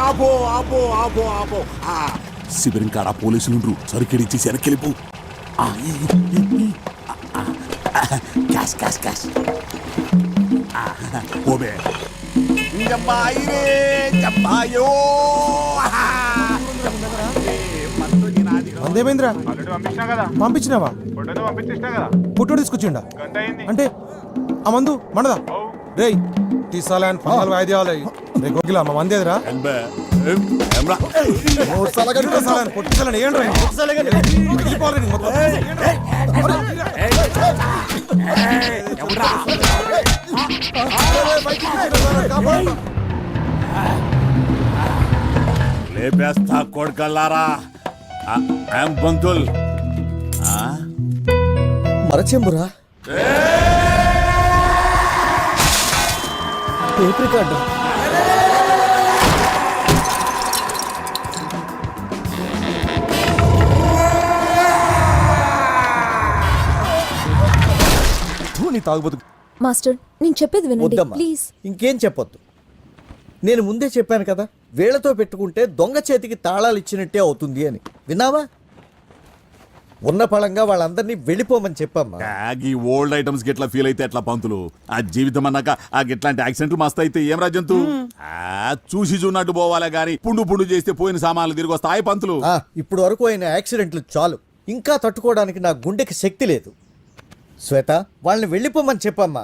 ఆపో ఆపో ఆపో ఆపో శిబిరం కాడ పోలీసులు సరుకెడిచ్చి వెనక్కిలిపో. క్యాష్ క్యాష్ క్యాష్ పోబే. అందేమేంద్రా పంపించినావా? ఫోటో తీసుకొచ్చిండా అంటే ఆ మందు మనదా? రేయ్ తీసాలని 14 వాయిదాలు రే గోగిలా మా మందేదిరా లేపేస్తా కొడుకల్లారా. బంతుల్ మరచెంబురా టేప్ రికార్డు తాగుబోతు. మాస్టర్ నేను చెప్పేది వినండి ప్లీజ్. ఇంకేం చెప్పొద్దు. నేను ముందే చెప్పాను కదా, వేళ్లతో పెట్టుకుంటే దొంగ చేతికి తాళాలు ఇచ్చినట్టే అవుతుంది అని. విన్నావా? ఉన్న పళంగా వాళ్ళందరినీ వెళ్ళిపోమని చెప్పమ్మా. ఈ ఓల్డ్ ఐటమ్స్ గిట్లా ఫీల్ అయితే ఎట్లా పంతులు? ఆ జీవితం అన్నాక ఆ గిట్లాంటి యాక్సిడెంట్లు మస్తు అయితే ఏం రాజంతు చూసి చూన్నట్టు పోవాలే గాని పుండు పుండు చేస్తే పోయిన సామాన్లు తిరిగి వస్తాయి పంతులు. ఇప్పుడు వరకు అయిన యాక్సిడెంట్లు చాలు, ఇంకా తట్టుకోవడానికి నా గుండెకి శక్తి లేదు. శ్వేత వాళ్ళని వెళ్ళిపోమని చెప్పమ్మా.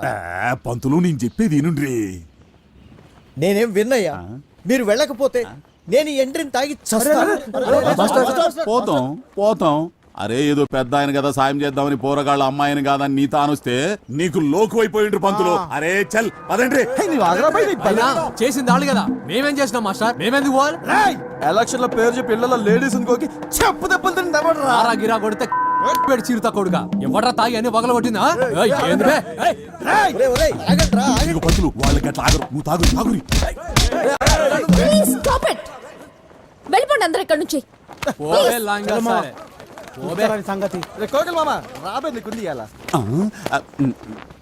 పంతులు నేను చెప్పేది వినుండ్రి. నేనేం విన్నయ్యా, మీరు వెళ్ళకపోతే నేను ఎండ్రిని తాగి పోతాం పోతాం. అరే ఏదో పెద్ద ఆయన కదా సాయం చేద్దామని పోరగాళ్ళ అమ్మాయిని కాదని నీ తానుస్తే నీకు లోకు అయిపోయిండ్రు పంతులు. అరే చల్ పదండ్రి. చేసింది వాళ్ళు కదా, మేమేం చేసినాం మాస్టర్? మేమెందుకు పోవాలి? ఎలక్షన్ లో పేరు చెప్పి ఇళ్లలో లేడీస్ ఇంకోకి చెప్పు దెబ్బలు గిరా కొడితే పెట్టి చీరుతా కొడుగా ఎవడ్రా తాగి అని పగల కొట్టిందా? పంతులు వాళ్ళకి అట్లా ఆగరు, నువ్వు తాగు తాగురి. వెళ్ళిపోండి అందరూ ఇక్కడ నుంచి. సంగతి రాబే నీకుంది అలా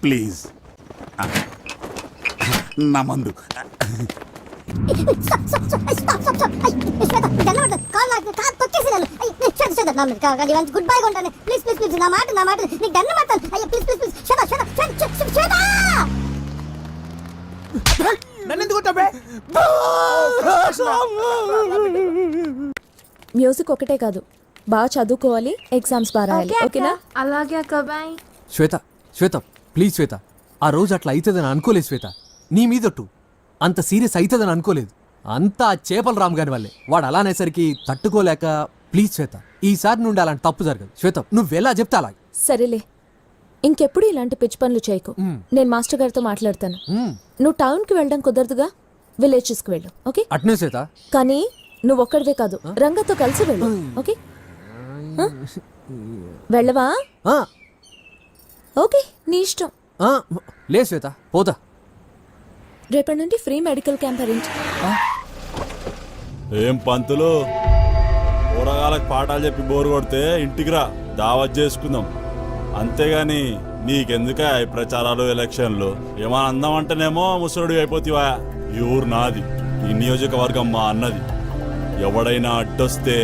ప్లీజ్ నా మందు. గుడ్ బై కొంటాను ప్లీజ్ ప్లీజ్ ప్లీజ్. నా మాట నీకు దండం పెడతాను. అయ్యో ప్లీజ్ ప్లీజ్ ప్లీజ్. మ్యూజిక్ ఒకటే కాదు, బాగా చదువుకోవాలి, ఎగ్జామ్స్ బాగా రాయాలి. ఓకేనా? అలాగే అక్క. బాయ్. శ్వేత శ్వేత ప్లీజ్ శ్వేత, ఆ రోజు అట్లా అవుతుందని అనుకోలేదు శ్వేత. నీ మీదట్టు అంత సీరియస్ అవుతుందని అనుకోలేదు. అంతా చేపల రామ్ గారి వల్లే. వాడు అలా అనేసరికి తట్టుకోలేక. ప్లీజ్ శ్వేత, ఈసారి నుండి అలాంటి తప్పు జరగదు. శ్వేత నువ్వెలా చెప్తా అలా. సరేలే, ఇంకెప్పుడు ఇలాంటి పిచ్చి పనులు చేయకు. నేను మాస్టర్ గారితో మాట్లాడతాను. నువ్వు టౌన్కి వెళ్ళడం కుదరదుగా, విలేజెస్కి వెళ్ళు. ఓకే? అట్నే శ్వేత. కానీ నువ్వు ఒక్కడివే కాదు, రంగతో కలిసి వెళ్ళు. ఓకే? వెళ్ళవా? ఓకే, నీ ఇష్టం. లే శ్వేత, పోతా. రేపటి నుండి ఫ్రీ మెడికల్ క్యాంప్ అరేంజ్. ఏం పంతులు, కూరగాయలకు పాఠాలు చెప్పి బోరు కొడితే ఇంటికి రా, దావత్ చేసుకుందాం. అంతేగాని నీకెందుక ఈ ప్రచారాలు ఎలక్షన్లు? ఏమన్నా అందామంటేనేమో ముసలుడు అయిపోతావా? ఈ ఊరు నాది, ఈ నియోజకవర్గం మా అన్నది. ఎవడైనా అడ్డొస్తే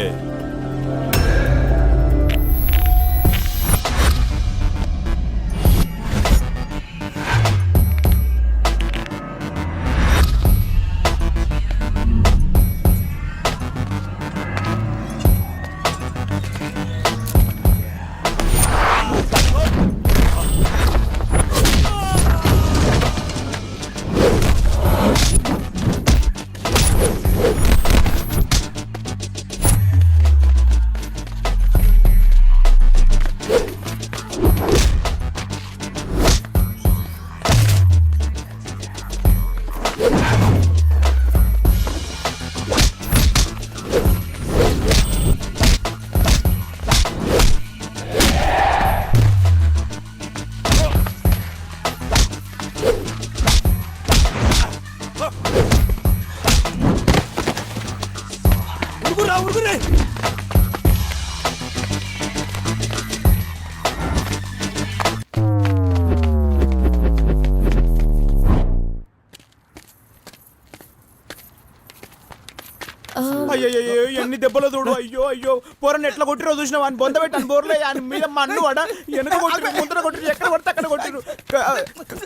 అయ్యో ఎన్ని దెబ్బలు చూడు. అయ్యో అయ్యో పోరని ఎట్లా కొట్టిరో చూసినా అని బొంద పెట్టాను బోర్లే అని మీద మన్ను వాడ వెనక కొట్టిరు ముందర కొట్టిరు ఎక్కడ కొడితే అక్కడ కొట్టిరు.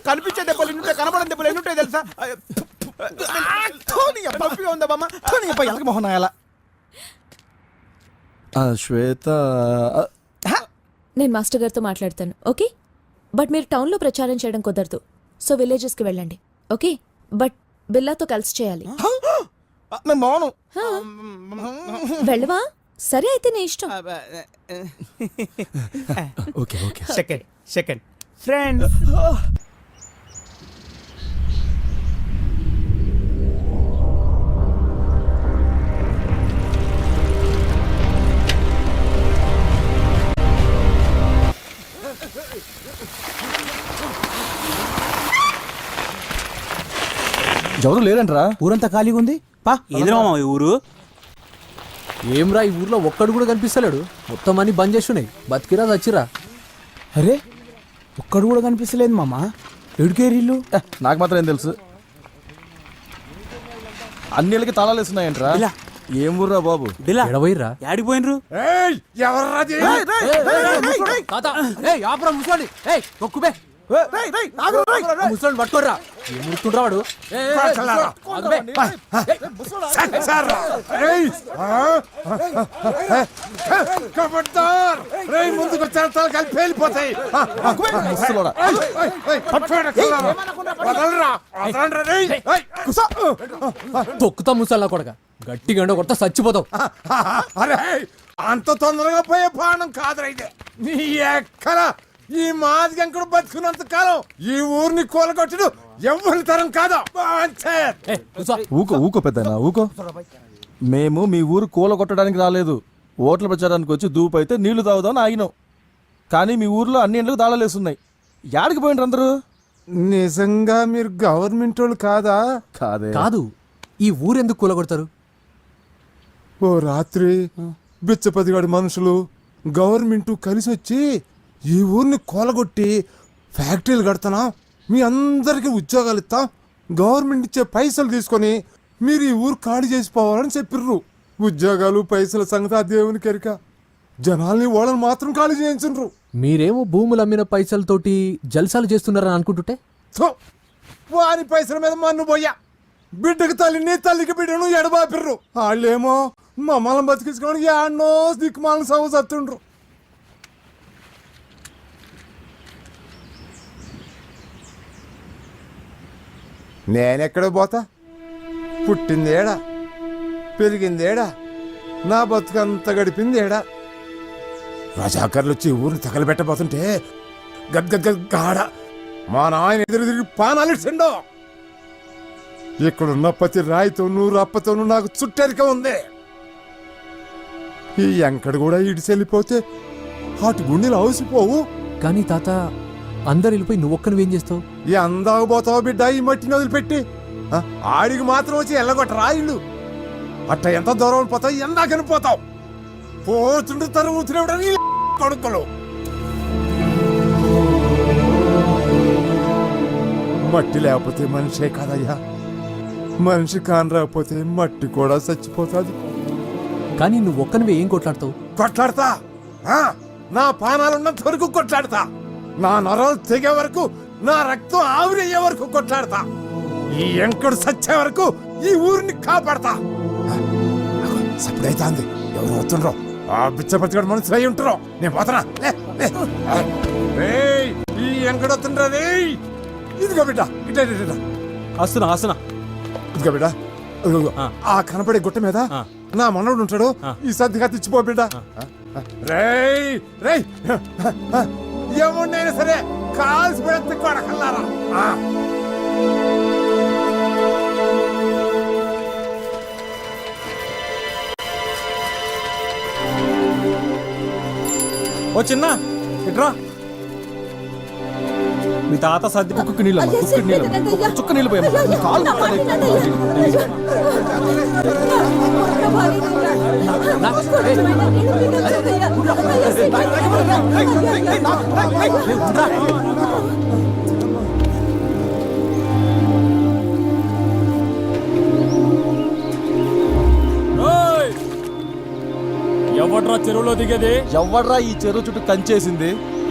కనిపించే దెబ్బలు ఎన్నుంటాయి కనబడని దెబ్బలు ఎన్నుంటాయి తెలుసా? ఉందా బామ్మ ఎలక మొహన్ అలా శ్వేత నేను మాస్టర్ గారితో మాట్లాడతాను, ఓకే? బట్ మీరు టౌన్లో ప్రచారం చేయడం కుదరదు, సో విలేజెస్కి వెళ్ళండి, ఓకే? బట్ బిల్లాతో కలిసి చేయాలి. నేను బాను వెళ్ళవా? సరే అయితే నీ ఇష్టం. Okay okay second friend. ఎవరు లేరంటరా? ఊరంతా ఖాళీగా ఉంది. పా ఏదిరా మామ ఈ ఊరు? ఏమ్రా ఈ ఊర్లో ఒక్కడు కూడా కనిపిస్తలేడు, మొత్తం అన్ని బంద్ చేస్తున్నాయి. బతికిరా చచ్చిరా. అరే ఒక్కడు కూడా కనిపిస్తలేదు మామ. ఎడుకేరిల్లు నాకు మాత్రం ఏం తెలుసు. అన్నిళ్ళకి తాళాలు వేస్తున్నాయంటరా. ఇలా. ఏం ఊర్రా బాబు? బిలా ఎడవైర్రా యాడికి పోయినరు? తాత ఆపురా ముసలి, తొక్కుబే ముసలి పట్టుకోర్రా. ఏం ముడుతుండ్రా వాడు? ముందుకు కలిపి వెళ్ళిపోతాయి. తొక్కుతా ముసల్లా కొడక, గట్టి గండ కొడతా చచ్చిపోతావు. అరే అంత తొందరగా పోయే ప్రాణం కాదురా ఇది. నీ ఎక్కల ఈ మాదిగంకుడు బతుకున్నంత కాలం ఈ ఊరిని కూలగొట్టుడు ఎవరి తరం కాదు. ఊకో ఊకో పెద్దనా ఊకో. మేము మీ ఊరు కూల కొట్టడానికి రాలేదు, ఓట్ల ప్రచారానికి వచ్చి దూపు అయితే నీళ్లు తాగుదామని ఆగినాం. కానీ మీ ఊర్లో అన్ని ఇండ్లకు తాళాలేస్తున్నాయి. యాడికి పోయినరు అందరూ? నిజంగా మీరు గవర్నమెంట్ వాళ్ళు కాదా? కాదే. కాదు, ఈ ఊరెందుకు కూలగొడతారు? ఓ రాత్రి బిచ్చపతిగాడి మనుషులు గవర్నమెంట్ కలిసి వచ్చి ఈ ఊరిని కూలగొట్టి ఫ్యాక్టరీలు కడతానా, మీ అందరికీ ఉద్యోగాలు ఇస్తాం, గవర్నమెంట్ ఇచ్చే పైసలు తీసుకొని మీరు ఈ ఊరు ఖాళీ చేసిపోవాలని చెప్పిర్రు. ఉద్యోగాలు పైసల సంగతి ఆ దేవునికి ఎరిక. జనాల్ని వాళ్ళని మాత్రం ఖాళీ చేయించు. మీరేమో భూములు అమ్మిన పైసలతోటి జల్సాలు చేస్తున్నారని అనుకుంటుంటే వారి పైసల మీద మన్ను పోయా. బిడ్డకి తల్లిని తల్లికి బిడ్డను ఎడబాపిర్రు. వాళ్ళేమో మమ్మల్ని బతికించుకోవడానికి యాడ్నో దిక్కుమాలను సవ చత్తుండ్రు. నేనెక్కడ పోతా? పుట్టిందేడా, పెరిగిందేడా, నా బతుకంతా గడిపిందేడా. రజాకర్లు వచ్చి ఊరిని తగలబెట్టబోతుంటే గద్గద్గాడ మా నాయన ఎదురు తిరిగి పానాలిచ్చిండో. ఇక్కడున్న ప్రతి రాయితోనూ రప్పతోనూ నాకు చుట్టరిక ఉంది. ఈ ఎంకడు కూడా ఇడిచెళ్ళిపోతే వాటి గుండెలు అవసిపోవు. కానీ తాత, అందరు వెళ్ళిపోయి నువ్వొక్కనివేం చేస్తావు? ఈ అందాకు పోతావు బిడ్డ ఈ మట్టిని వదిలిపెట్టి. ఆడికి మాత్రం వచ్చి ఎల్లగొట్ట రాయిళ్ళు. అట్ట ఎంత దూరం పోతావు, ఎందాకని పోతావు. పోతుండే తరుగుతున్నప్పుడు కొడుకులు. మట్టి లేకపోతే మనిషే కాదయ్యా. మనిషి కాని రాకపోతే మట్టి కూడా చచ్చిపోతుంది. కానీ నువ్వొక్కనివే ఏం కొట్లాడతావు? కొట్లాడతా, నా పానాలున్నంత వరకు కొట్లాడతా. నా నరాలు తెగే వరకు, నా రక్తం ఆవిరయ్యే వరకు కొట్లాడతా. ఈ ఎంకడు సచ్చే వరకు ఈ ఊరిని కాపాడతా. సప్పుడైతే అంది, ఎవరు వస్తుండ్రో? ఆ బిచ్చపతిగాడు మనుషులు అయి ఉంటారో. నేను పోతున్నా. ఈ ఎంకడు వస్తుండ్రా రే. ఇదిగో బిడ్డ, ఇట్లా వస్తున్నా వస్తున్నా. ఇదిగో బిడ్డ, ఆ కనపడే గుట్ట మీద నా మనవడు ఉంటాడు. ఈ సర్దిగా తెచ్చిపో బిడ్డ. రేయ్ రేయ్, ఏముండైనా సరే కాల్సి పెడితే కొడకల్లారా. ఓ చిన్న ఇట్రా. మీ తాత సర్ది కుక్క నీళ్ళమ్మ, కుక్క నీళ్ళమ్మ, చుక్క నీళ్ళు పోయమ్మ. కాలు ఎవడ్రా చెరువులో దిగేది? ఎవడ్రా ఈ చెరువు చుట్టూ కంచేసింది?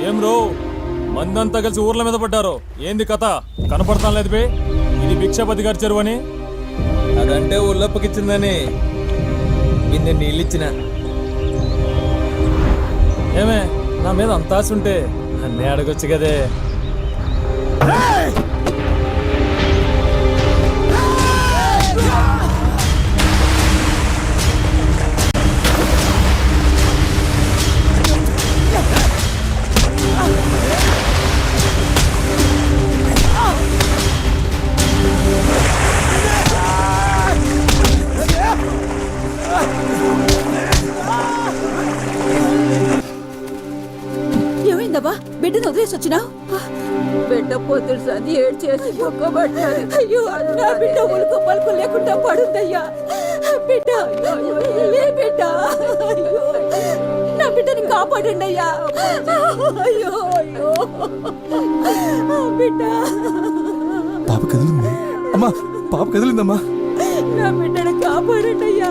ఏం రో మందంతా కలిసి ఊర్ల మీద పడ్డారు. ఏంది కథ కనపడతాం లేదు బే? ఇది భిక్షపతి గారి చెరువు అని. అదంటే ఉల్లప్పకిచ్చిందని నిన్ను నీళ్ళిచ్చిన. ఏమే నా మీద అంత ఆశ ఉంటే అన్నీ అడగొచ్చు కదే. ఏమైందబ్బా? బిడ్డను వదిలేసి వచ్చినావు? బిడ్డ పొద్దుడు సంది ఏడు చేసి మొక్కబడ్డాడు. అయ్యో నా బిడ్డ ఉలుకు పలుకు లేకుండా పడుందయ్యా. బిడ్డ లే బిడ్డ, అయ్యో నా బిడ్డని కాపాడండి అయ్యా. అయ్యో అయ్యో బిడ్డ, పాప కదిలింది అమ్మా, పాప కదిలిందమ్మా. నా బిడ్డని కాపాడండి అయ్యా.